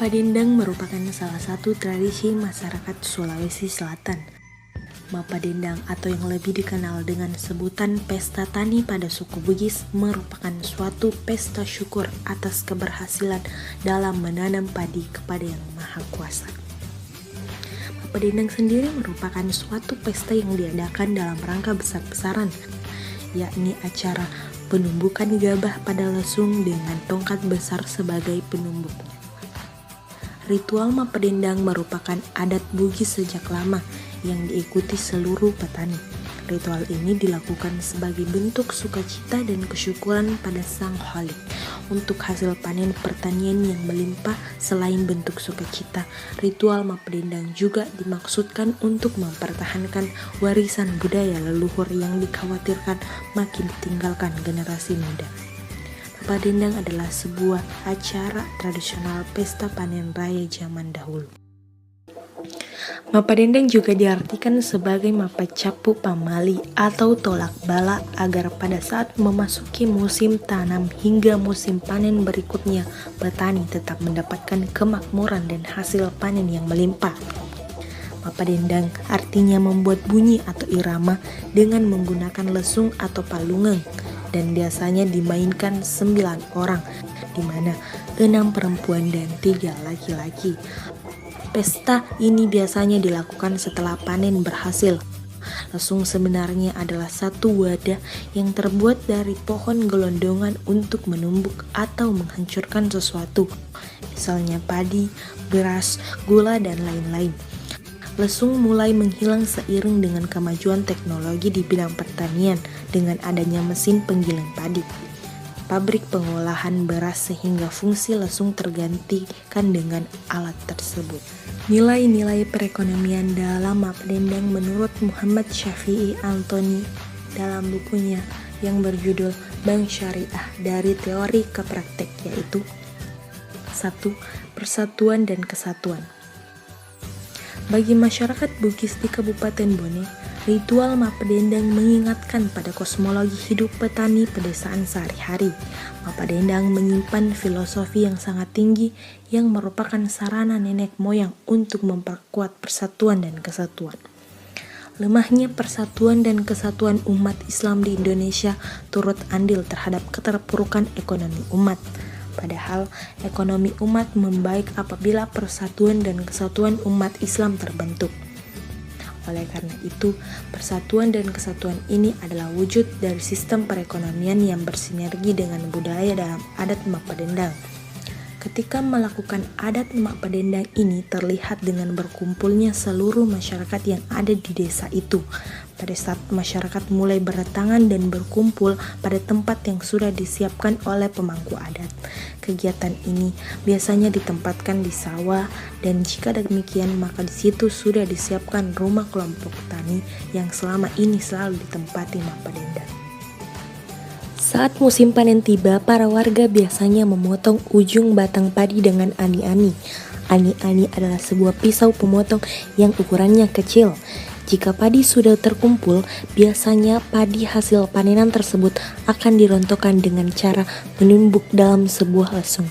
Mapadendang merupakan salah satu tradisi masyarakat Sulawesi Selatan. Mapadendang atau yang lebih dikenal dengan sebutan Pesta Tani pada suku Bugis merupakan suatu pesta syukur atas keberhasilan dalam menanam padi kepada Yang Maha Kuasa. Mapadendang sendiri merupakan suatu pesta yang diadakan dalam rangka besar-besaran, yakni acara penumbukan gabah pada lesung dengan tongkat besar sebagai penumbuknya. Ritual Mapadendang merupakan adat Bugis sejak lama yang diikuti seluruh petani. Ritual ini dilakukan sebagai bentuk sukacita dan kesyukuran pada Sang Khalik untuk hasil panen pertanian yang melimpah. Selain bentuk sukacita, ritual Mapadendang juga dimaksudkan untuk mempertahankan warisan budaya leluhur yang dikhawatirkan makin ditinggalkan generasi muda. Mapadendang adalah sebuah acara tradisional pesta panen raya zaman dahulu. Mapadendang juga diartikan sebagai mapacapu pamali atau tolak bala agar pada saat memasuki musim tanam hingga musim panen berikutnya, petani tetap mendapatkan kemakmuran dan hasil panen yang melimpah. Mapadendang artinya membuat bunyi atau irama dengan menggunakan lesung atau palungeng, dan biasanya dimainkan 9 orang, di mana 6 perempuan dan 3 laki-laki. Pesta ini biasanya dilakukan setelah panen berhasil. Lesung sebenarnya adalah satu wadah yang terbuat dari pohon gelondongan untuk menumbuk atau menghancurkan sesuatu, misalnya padi, beras, gula, dan lain-lain. Lesung mulai menghilang seiring dengan kemajuan teknologi di bidang pertanian dengan adanya mesin penggiling padi, pabrik pengolahan beras, sehingga fungsi lesung tergantikan dengan alat tersebut. Nilai-nilai perekonomian dalam Mapadendang menurut Muhammad Syafi'i Antoni dalam bukunya yang berjudul Bank Syariah dari Teori ke Praktek, yaitu 1. Persatuan dan kesatuan. Bagi masyarakat Bugis di Kabupaten Bone, ritual Mapadendang mengingatkan pada kosmologi hidup petani pedesaan sehari-hari. Mapadendang menyimpan filosofi yang sangat tinggi yang merupakan sarana nenek moyang untuk memperkuat persatuan dan kesatuan. Lemahnya persatuan dan kesatuan umat Islam di Indonesia turut andil terhadap keterpurukan ekonomi umat. Padahal ekonomi umat membaik apabila persatuan dan kesatuan umat Islam terbentuk. Oleh karena itu, persatuan dan kesatuan ini adalah wujud dari sistem perekonomian yang bersinergi dengan budaya dalam adat Mapadendang. Ketika melakukan adat Mapadendang ini terlihat dengan berkumpulnya seluruh masyarakat yang ada di desa itu. Pada saat masyarakat mulai berdatangan dan berkumpul pada tempat yang sudah disiapkan oleh pemangku adat. Kegiatan ini biasanya ditempatkan di sawah, dan jika demikian maka di situ sudah disiapkan rumah kelompok tani yang selama ini selalu ditempati Mapadendang. Saat musim panen tiba, para warga biasanya memotong ujung batang padi dengan ani-ani. Ani-ani adalah sebuah pisau pemotong yang ukurannya kecil. Jika padi sudah terkumpul, biasanya padi hasil panenan tersebut akan dirontokkan dengan cara menumbuk dalam sebuah lesung.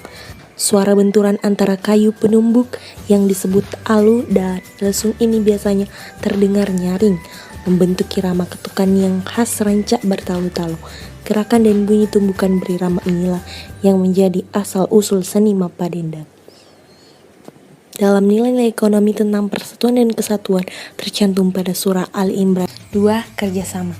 Suara benturan antara kayu penumbuk yang disebut alu dan lesung ini biasanya terdengar nyaring, membentuk irama ketukan yang khas rancak bertalu-talu. Gerakan dan bunyi tumbukan berirama inilah yang menjadi asal-usul seni Mapadendang. Dalam nilai-nilai ekonomi tentang persatuan dan kesatuan tercantum pada surah Al-Imran 2, kerjasama.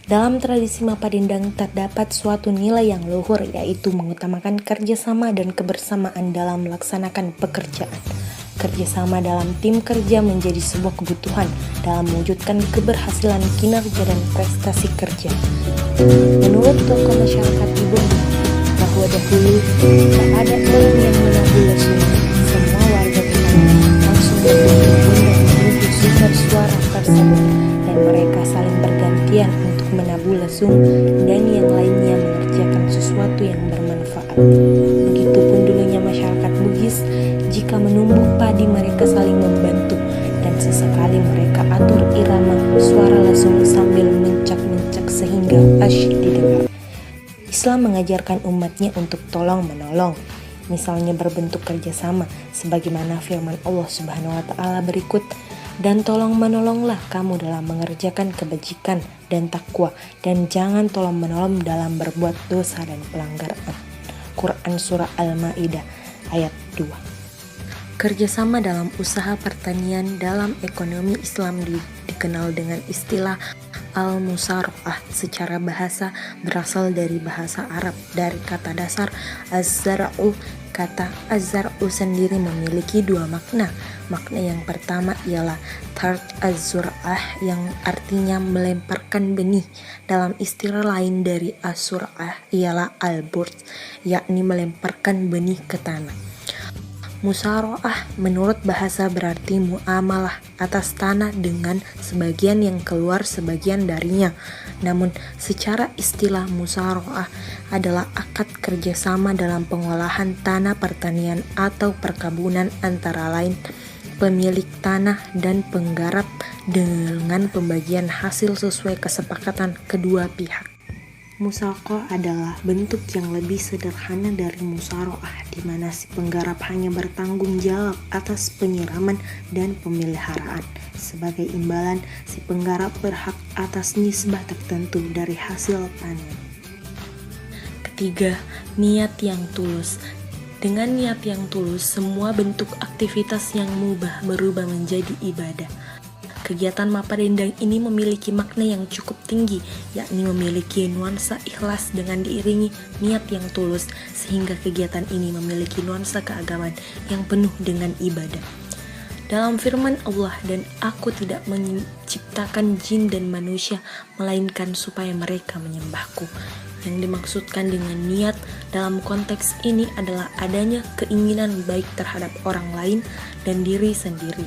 Dalam tradisi Mapadendang terdapat suatu nilai yang luhur, yaitu mengutamakan kerjasama dan kebersamaan dalam melaksanakan pekerjaan. Kerjasama dalam tim kerja menjadi sebuah kebutuhan dalam mewujudkan keberhasilan kinerja dan prestasi kerja. Menurut tokoh masyarakat di Bone, bahwa dahulu jika ada orang yang menabur lesung, semua warga petani langsung berkumpul dan menuju sumber suara tersebut, dan mereka saling bergantian untuk menabuh lesung dan yang lainnya mengerjakan sesuatu yang bermanfaat. Begitupun dulunya masyarakat Bugis, jika menumbuk padi mereka saling membantu, dan sesekali mereka atur irama suara lesung sambil mencak-mencak sehingga asyik didengar. Islam mengajarkan umatnya untuk tolong-menolong. misalnya berbentuk kerjasama, sebagaimana firman Allah Subhanahu wa Ta'ala berikut, dan tolong menolonglah kamu dalam mengerjakan kebajikan dan takwa, dan jangan tolong menolong dalam berbuat dosa dan pelanggaran. Quran Surah Al-Ma'idah ayat 2. Kerjasama dalam usaha pertanian dalam ekonomi Islam dikenal dengan istilah al-musara'ah. Secara bahasa berasal dari bahasa Arab, dari kata dasar az-zar'u. Kata az-zar'u sendiri memiliki dua makna. Makna yang pertama ialah tart az-zur'ah, yang artinya melemparkan benih. Dalam istilah lain dari az-zur'ah ialah al-burt, yakni melemparkan benih ke tanah. Musara'ah menurut bahasa berarti muamalah atas tanah dengan sebagian yang keluar sebagian darinya. Namun secara istilah musara'ah adalah akad kerjasama dalam pengolahan tanah pertanian atau perkebunan antara lain pemilik tanah dan penggarap dengan pembagian hasil sesuai kesepakatan kedua pihak. Musaqah adalah bentuk yang lebih sederhana dari musara'ah, di mana si penggarap hanya bertanggung jawab atas penyiraman dan pemeliharaan. Sebagai imbalan, si penggarap berhak atas nisbah tertentu dari hasil panen. Ketiga, niat yang tulus. Dengan niat yang tulus, semua bentuk aktivitas yang mubah berubah menjadi ibadah. Kegiatan Mappadendang ini memiliki makna yang cukup tinggi, yakni memiliki nuansa ikhlas dengan diiringi niat yang tulus, sehingga kegiatan ini memiliki nuansa keagamaan yang penuh dengan ibadah. Dalam firman Allah, dan aku tidak menciptakan jin dan manusia, melainkan supaya mereka menyembahku. Yang dimaksudkan dengan niat dalam konteks ini adalah adanya keinginan baik terhadap orang lain dan diri sendiri.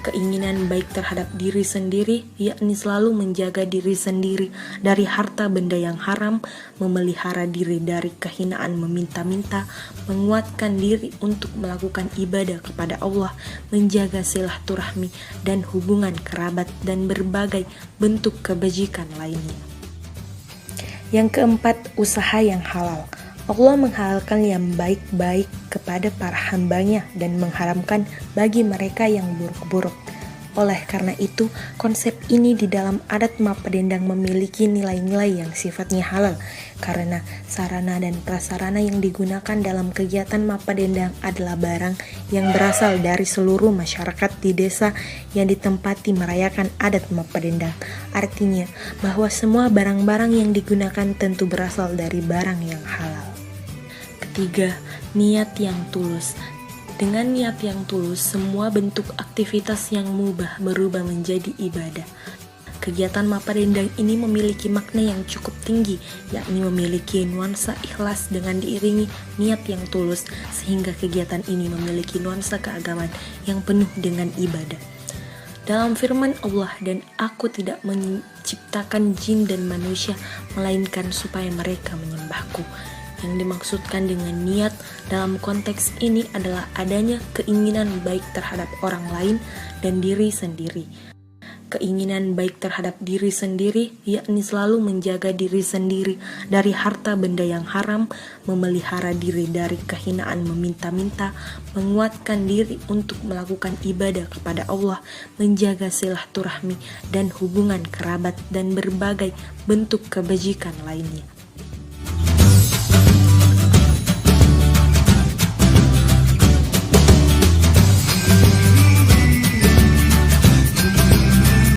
Keinginan baik terhadap diri sendiri, yakni selalu menjaga diri sendiri dari harta benda yang haram, memelihara diri dari kehinaan meminta-minta, menguatkan diri untuk melakukan ibadah kepada Allah, menjaga silaturahmi dan hubungan kerabat, dan berbagai bentuk kebajikan lainnya. Yang keempat, usaha yang halal. Allah menghalalkan yang baik-baik kepada para hambanya dan mengharamkan bagi mereka yang buruk-buruk. Oleh karena itu, konsep ini di dalam adat Mappadendang memiliki nilai-nilai yang sifatnya halal, karena sarana dan prasarana yang digunakan dalam kegiatan Mappadendang adalah barang yang berasal dari seluruh masyarakat di desa yang ditempati merayakan adat Mappadendang. Artinya bahwa semua barang-barang yang digunakan tentu berasal dari barang yang halal. Ketiga, niat yang tulus. Dengan niat yang tulus, semua bentuk aktivitas yang mubah berubah menjadi ibadah. Kegiatan Mappadendang ini memiliki makna yang cukup tinggi, yakni memiliki nuansa ikhlas dengan diiringi niat yang tulus, sehingga kegiatan ini memiliki nuansa keagamaan yang penuh dengan ibadah. Dalam firman Allah, dan aku tidak menciptakan jin dan manusia, melainkan supaya mereka menyembahku. Yang dimaksudkan dengan niat dalam konteks ini adalah adanya keinginan baik terhadap orang lain dan diri sendiri. Keinginan baik terhadap diri sendiri, yakni selalu menjaga diri sendiri dari harta benda yang haram, memelihara diri dari kehinaan meminta-minta, menguatkan diri untuk melakukan ibadah kepada Allah, menjaga silaturahmi dan hubungan kerabat, dan berbagai bentuk kebajikan lainnya.